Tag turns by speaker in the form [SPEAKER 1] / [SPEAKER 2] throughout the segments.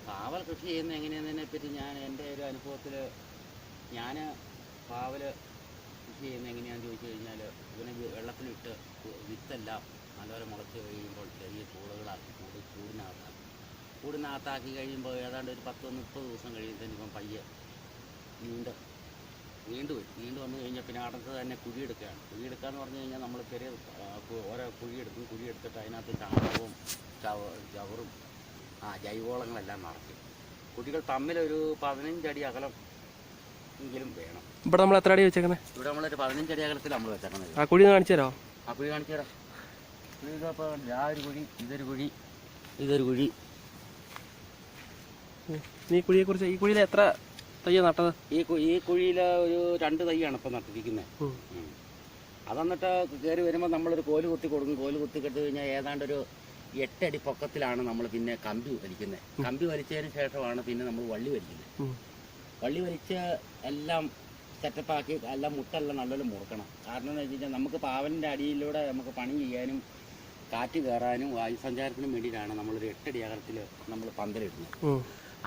[SPEAKER 1] പാവൽ കൃഷി ചെയ്യുന്ന എങ്ങനെയാണെന്നതിനെപ്പറ്റി എൻ്റെ ഒരു അനുഭവത്തിൽ ഞാൻ പാവൽ കൃഷി ചെയ്യുന്നത് എങ്ങനെയാണെന്ന് ചോദിച്ചു കഴിഞ്ഞാൽ ഇതിനെ വെള്ളത്തിലിട്ട് വിത്തെല്ലാം നല്ലപോലെ മുളച്ച് കഴിയുമ്പോൾ ചെറിയ കൂടുകളാക്കി കൂടിനകത്താക്കി കഴിയുമ്പോൾ ഏതാണ്ട് ഒരു 10-30 ദിവസം കഴിയുമ്പോഴത്തേനും പയ്യെ വീണ്ടും വന്നു കഴിഞ്ഞാൽ പിന്നെ അടുത്ത് തന്നെ കുഴിയെടുക്കുകയാണ്. കുഴിയെടുക്കുകയെന്ന് പറഞ്ഞു കഴിഞ്ഞാൽ നമ്മൾ ചെറിയ ഓരോ കുഴിയെടുത്തിട്ട് അതിനകത്ത് ചാണകവും ചവറും ജൈവവളങ്ങളെല്ലാം നിറയ്ക്കും. കുഴികൾ തമ്മിലൊരു 15 അടി അകലം എങ്കിലും വേണം.
[SPEAKER 2] ഇവിടെ നമ്മൾ എത്ര അടി വെച്ചേക്കുന്നത്?
[SPEAKER 1] ഇവിടെ നമ്മളൊരു 15 അടി അകലത്തിൽ നമ്മൾ വെച്ചേക്കുന്നത്.
[SPEAKER 2] ആ കുഴി കാണിച്ചു തരാമോ?
[SPEAKER 1] ആ കുഴി കാണിച്ചു തരാം. ഇതിപ്പോൾ ആ ഒരു കുഴി, ഇതൊരു കുഴി.
[SPEAKER 2] ഈ കുഴിയെക്കുറിച്ച്, ഈ കുഴിയിൽ എത്ര തയ്യ നട്ടത്?
[SPEAKER 1] ഈ കുഴിയിൽ ഒരു 2 തൈയാണ് ഇപ്പം നട്ടിരിക്കുന്നത്. അതെന്നിട്ട് കയറി വരുമ്പോൾ നമ്മളൊരു കോല് കുത്തി കൊടുക്കും. കോല് കുത്തി കെട്ടി കഴിഞ്ഞാൽ ഏതാണ്ടൊരു 8 അടി പൊക്കത്തിലാണ് നമ്മൾ പിന്നെ കമ്പി വലിക്കുന്നത്. കമ്പി വലിച്ചതിന് ശേഷമാണ് പിന്നെ നമ്മൾ വള്ളി വലിക്കുന്നത്. വള്ളി വലിച്ച് എല്ലാം സെറ്റപ്പാക്കി എല്ലാം മുട്ടെല്ലാം നല്ലപോലെ മുറുക്കണം. കാരണം എന്ന് വെച്ച് കഴിഞ്ഞാൽ നമുക്ക് പാവലിൻ്റെ അടിയിലൂടെ നമുക്ക് പണി ചെയ്യാനും കാറ്റ് കയറാനും വായുസഞ്ചാരത്തിനും വേണ്ടിയിട്ടാണ് നമ്മളൊരു 8 അടി അകലത്തിൽ നമ്മൾ പന്തലിടുന്നത്.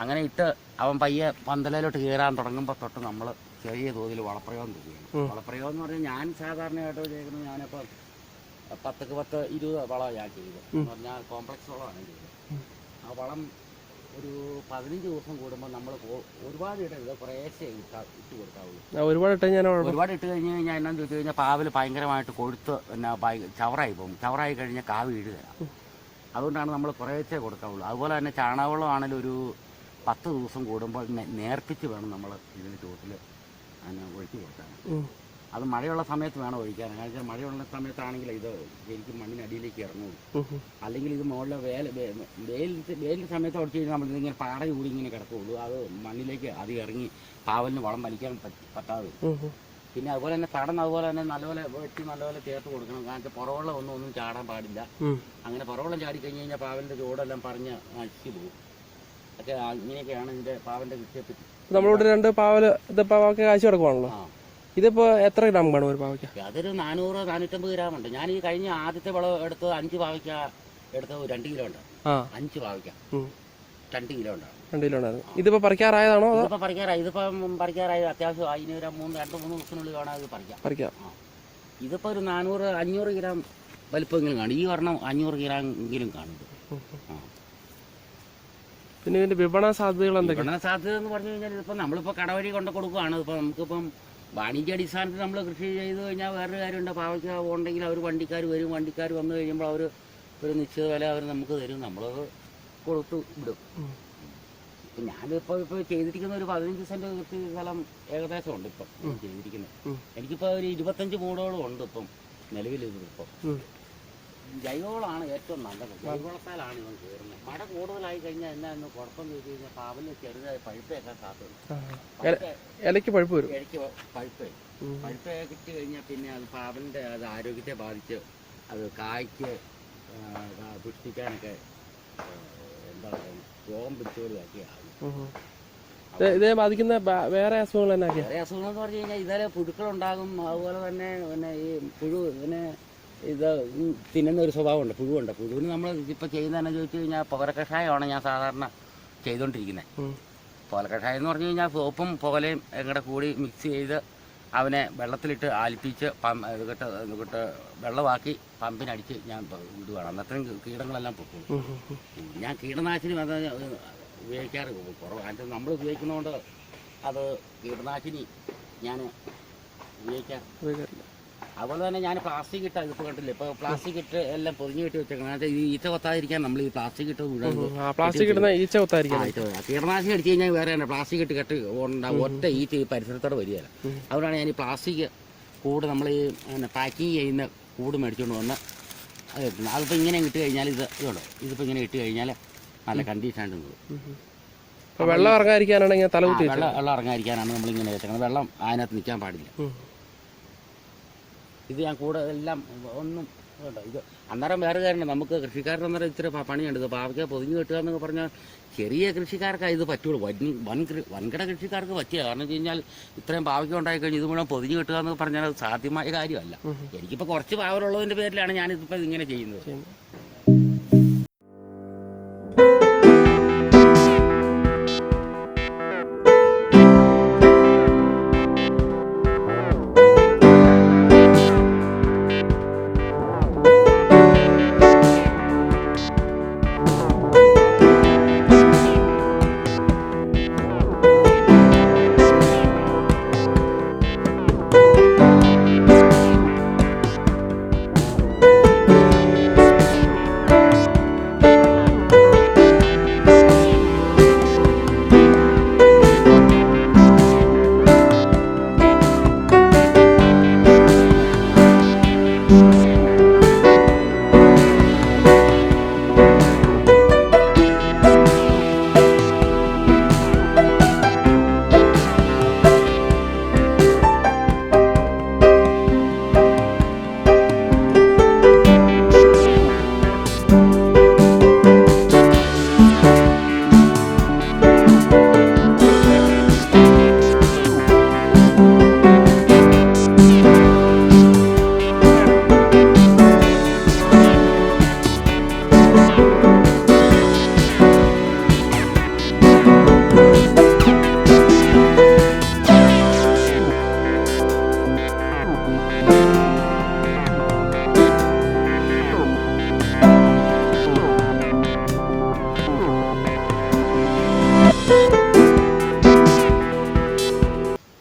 [SPEAKER 1] അങ്ങനെ ഇട്ട് അവൻ പയ്യെ പന്തലിലോട്ട് കയറാൻ തുടങ്ങുമ്പോൾ തൊട്ട് നമ്മൾ ചെറിയ തോതിൽ വളപ്രയോഗം ചെയ്യുകയാണ്. വളപ്രയോഗം എന്ന് പറഞ്ഞാൽ ഞാൻ സാധാരണയായിട്ട് ചെയ്യുന്നത്, ഞാനിപ്പോൾ 10-20 വളം ഞാൻ ചെയ്തു എന്ന് പറഞ്ഞാൽ കോംപ്ലക്സ് വളമാണ് ചെയ്തത്. ആ വളം ഒരു 15 ദിവസം കൂടുമ്പോൾ നമ്മൾ ഒരുപാട് ഇടരുത്, കുറേശ്ശേ ഇട്ട് കൊടുക്കാവുള്ളൂ. ഒരുപാട് ഇട്ട് കഴിഞ്ഞ് കഴിഞ്ഞാൽ എന്നാന്ന് ചോദിച്ചു കഴിഞ്ഞാൽ പാവൽ ഭയങ്കരമായിട്ട് കൊഴുത്ത് പിന്നെ ചവറായി പോകും. ചവറായി കഴിഞ്ഞാൽ കാവ് വീഴുകയാണ്. അതുകൊണ്ടാണ് നമ്മൾ കുറേശ്ശേ കൊടുക്കാവുള്ളൂ. അതുപോലെ തന്നെ ചാണകവെള്ളം ആണെങ്കിലും ഒരു 10 ദിവസം കൂടുമ്പോൾ നേർപ്പിച്ച് വേണം നമ്മൾ ഇതിന് ചുവട്ടിൽ ഒഴിച്ച് കൊടുക്കാൻ. അത് മഴയുള്ള സമയത്ത് വേണം ഒഴിക്കാൻ. കാരണം വെച്ചാൽ മഴയുള്ള സമയത്താണെങ്കിൽ ഇത് ശരിക്കും മണ്ണിനടിയിലേക്ക് ഇറങ്ങുള്ളൂ. അല്ലെങ്കിൽ ഇത് മുകളിൽ വെയിലിൻ്റെ സമയത്ത് ഒഴിച്ച് കഴിഞ്ഞാൽ നമ്മളിങ്ങനെ പാട കൂടി ഇങ്ങനെ കിടക്കുകയുള്ളൂ. അത് മണ്ണിലേക്ക് അത് ഇറങ്ങി പാവലിന് വളം വലിക്കാൻ പറ്റാതെ. പിന്നെ അതുപോലെ തന്നെ തടം അതുപോലെ തന്നെ നല്ലപോലെ വെട്ടി നല്ലപോലെ ചേർത്ത് കൊടുക്കണം. കാരണം പുറവെള്ളം ഒന്നും ചാടാൻ പാടില്ല. അങ്ങനെ പുറവെള്ളം ചാടി കഴിഞ്ഞ് കഴിഞ്ഞാൽ പാവലിൻ്റെ ചൂടെല്ലാം പറഞ്ഞ് നശിച്ചു പോകും. ഒക്കെ ഇങ്ങനെയൊക്കെയാണ് ഇതിൻ്റെ പാവലിൻ്റെ കൃഷിയെപ്പറ്റി.
[SPEAKER 2] നമ്മളിവിടെ 2 പാവല് പാവയ്ക്ക കാഴ്ച കിടക്കുവാണല്ലോ. ഇതിപ്പോ എത്ര ഗ്രാം കാണും ഒരു പാവയ്ക്ക?
[SPEAKER 1] അതൊരു 400-450 ഗ്രാം ഉണ്ട്. ഞാൻ ഈ കഴിഞ്ഞ ആദ്യത്തെ വിളവ് എടുത്ത് 5 പാവയ്ക്ക എടുത്ത് 2 കിലോ ഉണ്ട്. 5 പാവയ്ക്ക 2 കിലോ ഉണ്ട്.
[SPEAKER 2] 2 കിലോ ഉണ്ടായിരുന്നു. ഇതിപ്പോ പറിക്കാറായതാണോ?
[SPEAKER 1] ഇതിപ്പോ പറിക്കാറായി. അത്യാവശ്യം അതിന് 2-3 ദിവസത്തിനുള്ളിൽ വേണം ഇത് പറിക്കാം. ഇതിപ്പോ ഒരു 400-500 ഗ്രാം വലിപ്പമെങ്കിലും കാണും. ഈ ഒരെണ്ണം 500 ഗ്രാം എങ്കിലും കാണും.
[SPEAKER 2] പിന്നെ ഇതിന്റെ വിപണന സാധ്യതകൾ എന്തൊക്കെ?
[SPEAKER 1] വിപണന സാധ്യത എന്ന് പറഞ്ഞു കഴിഞ്ഞാൽ ഇതിപ്പോൾ നമ്മളിപ്പോൾ കടവഴി കൊണ്ട് കൊടുക്കുകയാണ്. ഇപ്പോൾ നമുക്കിപ്പം വാണിജ്യാടിസ്ഥാനത്തിൽ നമ്മൾ കൃഷി ചെയ്ത് കഴിഞ്ഞാൽ വേറൊരു കാര്യമുണ്ട്. പാവയ്ക്ക ഉണ്ടെങ്കിൽ അവർ വണ്ടിക്കാർ വരും. വണ്ടിക്കാർ വന്നു കഴിയുമ്പോൾ അവർ ഒരു നിശ്ചിത വില അവർ നമുക്ക് തരും. നമ്മളത് കൊടുത്ത് വിടും. ഇപ്പം ഞാനിപ്പോൾ ചെയ്തിരിക്കുന്ന ഒരു 15 സെൻറ്റ് കൃഷി സ്ഥലം ഏകദേശം ഉണ്ട് ഇപ്പം ചെയ്തിരിക്കുന്നത്. എനിക്കിപ്പോൾ ഒരു 25 മൂടോളം ഉണ്ട് ഇപ്പം നിലവിൽ. ഇതിപ്പം ജൈവവളമാണ് ഏറ്റവും നല്ലത്. ജൈവവളത്താലാണ് ഇവൻ കയറുന്നത്. മഴ കൂടുതലായി കഴിഞ്ഞാൽ എന്നാന്ന് കുഴപ്പമെന്ന് ചോദിച്ചു കഴിഞ്ഞാൽ പാവലിന് ചെറുതായി പഴുപ്പേക്കാൻ സാധ്യത.
[SPEAKER 2] ഇലയ്ക്ക് പഴുപ്പ് വരും.
[SPEAKER 1] പഴുപ്പ് കിട്ടി കഴിഞ്ഞാൽ പിന്നെ അത് പാവലിൻ്റെ അത് ആരോഗ്യത്തെ ബാധിച്ച് അത് കായ്ക്ക് പുഷ്ടിക്കാനൊക്കെ എന്താ പറയുക രോഗം പിടിച്ചവരുമൊക്കെ ആകും.
[SPEAKER 2] ഇതേ ബാധിക്കുന്ന വേറെ അസുഖങ്ങൾ തന്നെ?
[SPEAKER 1] വേറെ അസുഖങ്ങൾ എന്ന് പറഞ്ഞു കഴിഞ്ഞാൽ ഇതേ പുഴുക്കളുണ്ടാകും. അതുപോലെ തന്നെ പിന്നെ ഈ പുഴു പിന്നെ ഇത് തിന്നുന്ന ഒരു സ്വഭാവമുണ്ട്. പുഴുവുണ്ട്. പുഴുവിന് നമ്മൾ ഇപ്പോൾ ചെയ്യുന്നതെന്ന് ചോദിച്ചു കഴിഞ്ഞാൽ പുകലക്കഷായമാണ് ഞാൻ സാധാരണ ചെയ്തുകൊണ്ടിരിക്കുന്നത്. പുകലക്കഷായം എന്ന് പറഞ്ഞു കഴിഞ്ഞാൽ സോപ്പും പുകലയും കൂടെ കൂടി മിക്സ് ചെയ്ത് അവനെ വെള്ളത്തിലിട്ട് ആലിപ്പിച്ച് ഇതിട്ട് വെള്ളമാക്കി പമ്പിനടിച്ച് ഞാൻ വിടുകയാണ്. അന്നത്രയും കീടങ്ങളെല്ലാം പൊക്കും. ഞാൻ കീടനാശിനി ഉപയോഗിക്കാറ് കുറവ്. അതിന് നമ്മൾ ഉപയോഗിക്കുന്നതുകൊണ്ട് അത് കീടനാശിനി ഞാൻ ഉപയോഗിക്കാറില്ല. അതുപോലെ തന്നെ ഞാൻ പ്ലാസ്റ്റിക് ഇട്ട ഇപ്പോൾ കണ്ടില്ല. ഇപ്പോൾ പ്ലാസ്റ്റിക് ഇട്ട് എല്ലാം പൊതിഞ്ഞ് കെട്ടി വെച്ചേക്കണം. ഈച്ച കൊത്താതിരിക്കാൻ നമ്മൾ ഈ പ്ലാസ്റ്റിക് ഇട്ട്
[SPEAKER 2] പ്ലാസ്റ്റിക് ഇടുന്ന ഈച്ച കൊത്താതിരിക്കാൻ
[SPEAKER 1] കീടനാശിനി അടിച്ചു കഴിഞ്ഞാൽ വേറെ തന്നെ പ്ലാസ്റ്റിക് ഇട്ട് കെട്ടി ഉണ്ടാവും. ഒറ്റ ഈച്ച ഈ പരിസരത്തോടെ വരികയില്ല. അതുകൊണ്ടാണ് ഞാൻ ഈ പ്ലാസ്റ്റിക് കൂട് നമ്മൾ ഈ പാക്കിങ് ചെയ്യുന്ന കൂട് മേടിച്ചുകൊണ്ട് വന്ന് അത് കിട്ടുന്നത്. അതിപ്പോൾ ഇങ്ങനെ ഇട്ട് കഴിഞ്ഞാൽ ഇതുണ്ടോ, ഇതിപ്പോൾ ഇങ്ങനെ ഇട്ട് കഴിഞ്ഞാൽ നല്ല കണ്ടീഷനായിട്ട് നിൽക്കും.
[SPEAKER 2] വെള്ളം ഇറങ്ങാതിരിക്കാനാണെങ്കിൽ
[SPEAKER 1] വെള്ളം ഇറങ്ങാതിരിക്കാനാണ് നമ്മളിങ്ങനെ വെച്ചേക്കുന്നത്. വെള്ളം അതിനകത്ത് നിൽക്കാൻ പാടില്ല. ഇത് ഞാൻ കൂടെ എല്ലാം ഒന്നും കേട്ടോ. ഇത് അന്നേരം വേറെ കാര്യമുണ്ട്. നമുക്ക് കൃഷിക്കാരുടെ അന്നേരം ഇച്ചിരി പണിയുണ്ട്. ഇത് പാവയ്ക്ക പൊതിഞ്ഞ് കെട്ടുക എന്നൊക്കെ പറഞ്ഞാൽ ചെറിയ കൃഷിക്കാർക്ക് ഇത് പറ്റുള്ളൂ. വൻകിട കൃഷിക്കാർക്ക് പറ്റിയ കാരണം വെച്ച് കഴിഞ്ഞാൽ ഇത്രയും പാവയ്ക്ക ഉണ്ടായി കഴിഞ്ഞാൽ ഇത് മുഴുവൻ പൊതിഞ്ഞ് കെട്ടുക എന്ന് പറഞ്ഞാൽ അത് സാധ്യമായ കാര്യമല്ല. എനിക്കിപ്പോൾ കുറച്ച് പാവലുള്ളതിൻ്റെ പേരിലാണ് ഞാനിതിപ്പോൾ ഇങ്ങനെ ചെയ്യുന്നത്.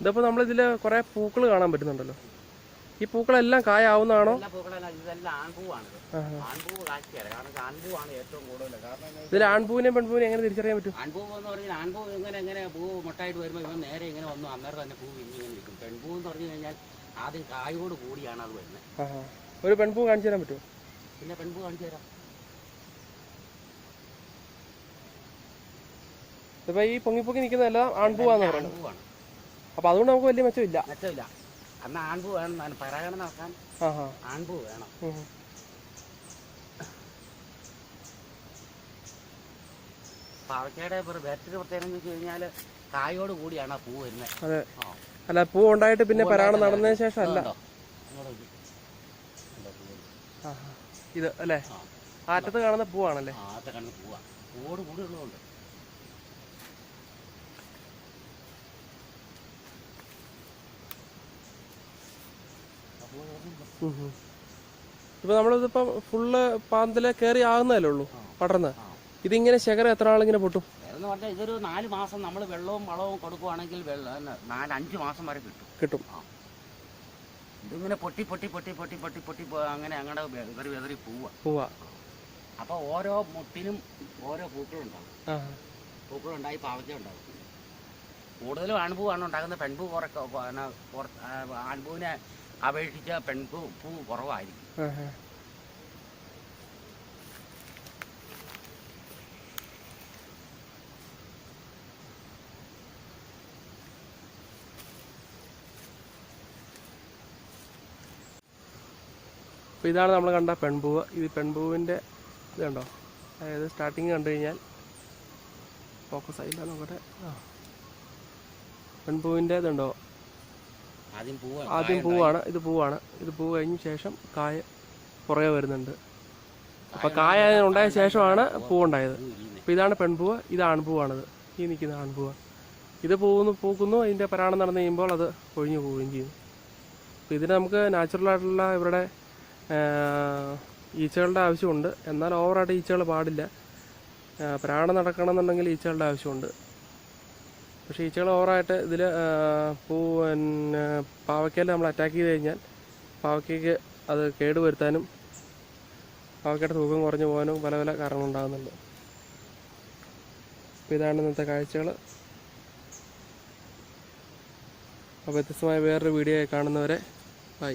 [SPEAKER 2] ഇതിപ്പോൾ നമ്മളിതിൽ കുറേ പൂക്കൾ കാണാൻ പറ്റുന്നുണ്ടല്ലോ. ഈ പൂക്കളെല്ലാം കായാവുന്നതാണോ?
[SPEAKER 1] എല്ലാ പൂക്കളെല്ലാം ഇതെല്ലാം ആൺപൂവാണിത്. ആൺപൂവ് കാഴ്ചയാണ്. കാരണം ആൺപൂവാണ് ഏറ്റവും കൂടുതൽ. കാരണം
[SPEAKER 2] ഇതിൽ ആൺപൂവിനെയും പെൺപൂവിനെയും എങ്ങനെ തിരിച്ചറിയാൻ പറ്റും?
[SPEAKER 1] ആൺപൂവ് എന്ന് പറഞ്ഞാൽ ആൺപൂവ് എങ്ങനെ പൂ മുട്ടായിട്ട് വരുമ്പോൾ ഇവൻ നേരെ ഇങ്ങനെ വന്നു അന്നേരം തന്നെ പൂ ഇങ്ങനെ നിൽക്കും. പെൺപൂ എന്ന് പറഞ്ഞു കഴിഞ്ഞാൽ ആദ്യം കായോട് കൂടിയാണ് അത് വരുന്നത്.
[SPEAKER 2] ഒരു പെൺപൂ കാണിച്ചു തരാൻ പറ്റുമോ?
[SPEAKER 1] പിന്നെ പെൺപൂ കാണിച്ചു തരാം.
[SPEAKER 2] ഇപ്പൊ ഈ പൊങ്ങി നിൽക്കുന്നതെല്ലാം ആൺപൂവാന്ന് പറയുന്നത്.
[SPEAKER 1] ആൺപൂവാണ്.
[SPEAKER 2] അപ്പൊ അതുകൊണ്ട് നമുക്ക് വലിയ മെച്ചമില്ല.
[SPEAKER 1] മെച്ചമില്ല. അന്ന് ആൺപൂ വേണം, പരാഗണം നടക്കാൻ ആൺപൂ വേണം. പാവയ്ക്കയുടെ വേറൊരു പ്രത്യേകം എന്ന് വെച്ച് കഴിഞ്ഞാല് കായോട് കൂടിയാണ് ആ പൂ വരുന്നത്.
[SPEAKER 2] അതെ. അല്ല, പൂ ഉണ്ടായിട്ട് പിന്നെ പരാഗണം നടന്നതിന് ശേഷം അല്ല. ഇത് അല്ലേ ആറ്റത്ത് കാണുന്ന പൂവാണല്ലേ?
[SPEAKER 1] ആറ്റത്ത് കാണുന്ന പൂവാ. പൂവോട് കൂടി ഉള്ളതുകൊണ്ട്
[SPEAKER 2] ഇപ്പൊ നമ്മളിതിപ്പോ ഫുള്ള് പാന്തല് കയറി ആകുന്നതല്ലേ ഉള്ളൂ പടർന്ന്. ഇതിങ്ങനെ ശേഖരം എത്ര ആളിങ്ങനെ പൊട്ടും?
[SPEAKER 1] എന്ന് പറഞ്ഞാൽ ഇതൊരു 4 മാസം നമ്മൾ വെള്ളവും വളവും കൊടുക്കുവാണെങ്കിൽ 4-5 മാസം വരെ കിട്ടും. ഇതിങ്ങനെ പൊട്ടി അങ്ങനെ അങ്ങടെ വെതറി പോവാ. അപ്പൊ ഓരോ മുട്ടിനും ഓരോ പൂക്കളുണ്ടാവും. പൂക്കളുണ്ടായി പാവയ്ക്ക ഉണ്ടാവും. കൂടുതലും ആൺപൂവാണ് ഉണ്ടാകുന്നത്. പെൺപൂ ആൺപൂവിനെ അപേക്ഷിച്ച പൂ കുറവായിരിക്കും.
[SPEAKER 2] അപ്പോൾ ഇതാണ് നമ്മൾ കണ്ട പെൺപൂവ്. ഇത് പെൺപൂവിൻ്റെ ഇത് കണ്ടോ, അതായത് സ്റ്റാർട്ടിങ് കണ്ടു കഴിഞ്ഞാൽ ഫോക്കസ് ആയില്ല നോക്കട്ടെ. പെൺപൂവിൻ്റെ ഇതുണ്ടോ, ആദ്യം പൂവാണ്. ഇത് പൂ കഴിഞ്ഞ ശേഷം കായ പുറകെ വരുന്നുണ്ട്. അപ്പോൾ കായ ഉണ്ടായ ശേഷമാണ് പൂവുണ്ടായത്. അപ്പോൾ ഇതാണ് പെൺപൂവ്, ഇത് ആൺപൂവാണിത്. ഈ നിൽക്കുന്ന ആൺപൂവ്. ഇത് പൂക്കുന്നു, അതിൻ്റെ പരാഗണം നടന്നു കഴിയുമ്പോൾ അത് കൊഴിഞ്ഞു പോവുകയും ചെയ്യും. അപ്പോൾ ഇതിന് നമുക്ക് നാച്ചുറലായിട്ടുള്ള ഇവരുടെ ഈച്ചകളുടെ ആവശ്യമുണ്ട്. എന്നാൽ ഓവറായിട്ട് ഈച്ചകൾ പാടില്ല. പരാഗണം നടക്കണമെന്നുണ്ടെങ്കിൽ ഈച്ചകളുടെ ആവശ്യമുണ്ട്. പക്ഷേ ഈച്ചകൾ ഓവറായിട്ട് ഇതിൽ പിന്നെ പാവയ്ക്കയിൽ നമ്മൾ അറ്റാക്ക് ചെയ്ത് കഴിഞ്ഞാൽ പാവയ്ക്കയ്ക്ക് അത് കേടുവരുത്താനും പാവയ്ക്കയുടെ തൂക്കം കുറഞ്ഞു പോകാനും പല കാരണങ്ങളുണ്ടാകുന്നുണ്ട്. അപ്പോൾ ഇതാണ് ഇന്നത്തെ കാഴ്ചകൾ. അപ്പോൾ വ്യത്യസ്തമായ വേറൊരു വീഡിയോ കാണുന്നവരെ ബൈ.